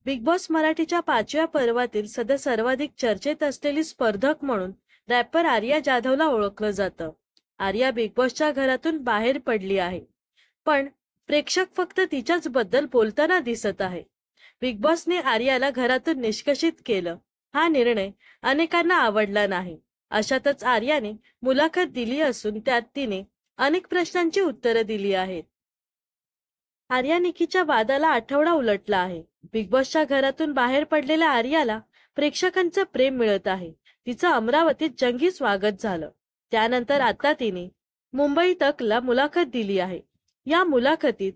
Big boss मराठीच्या 5व्या पर्वातील सध्या सर्वाधिक चर्चेत असलेली स्पर्धक म्हणून रॅपर आर्या जाधवला ओळखलं जातं. आर्या बिग बॉसच्या घरातून बाहेर पडली आहे, पण प्रेक्षक फक्त तिच्याच बद्दल बोलताना दिसत आहे. बिग बॉसने आर्याला घरातून निष्कासित केलं. हा निर्णय अनेकांना आवडला नाही. अशातच आर्याने मुलाखत दिली असून त्यात तिने अनेक प्रश्नांची उत्तरं दिली आहेत. आर्या निकीच्या वादाला आठवडा उलटला आहे. बिग बॉसच्या घरातून बाहेर पडलेल्या आर्याला प्रेक्षकांचं प्रेम मिळत आहे. तिचं अमरावतीत जंगी स्वागत झालं. त्यानंतर आता तिने मुंबई तकला मुलाखत दिली आहे. या मुलाखतीत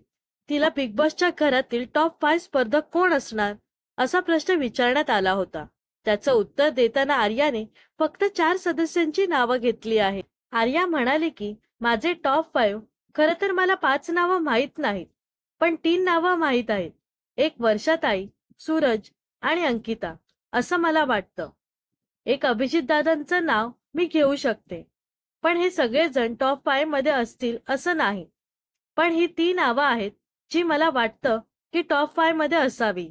तिला बिग बॉसच्या घरातील टॉप 5 स्पर्धक कोण असणार असा प्रश्न विचारण्यात आला होता. त्याचं उत्तर देताना आर्याने फक्त 4 सदस्यांची नावं घेतली आहेत. आर्या म्हणाले की माझे टॉप 5 खरं तर मला 5 नावं माहीत नाहीत, पण 3 नावं माहीत आहेत. एक वर्षाताई, सूरज आणि अंकिता असं मला वाटतं. एक अभिजित दादांचं नाव मी घेऊ शकते, पण हे सगळेजण टॉप 5 मध्ये असतील असं नाही. पण ही ती नावं आहेत जी मला वाटतं की टॉप 5 मध्ये असावी.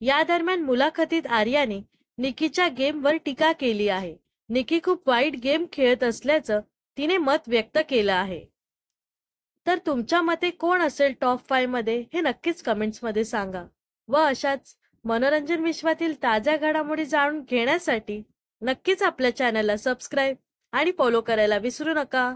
या दरम्यान मुलाखतीत आर्याने निकीच्या गेमवर टीका केली आहे. निकी खूप वाईट गेम खेळत असल्याचं तिने मत व्यक्त केलं आहे. तर तुमच्या मते कोण असेल टॉप 5 मध्ये हे नक्कीच कमेंट्समध्ये सांगा. व अशाच मनोरंजन विश्वातील ताज्या घडामोडी जाणून घेण्यासाठी नक्कीच आपल्या चॅनलला सबस्क्राईब आणि फॉलो करायला विसरू नका.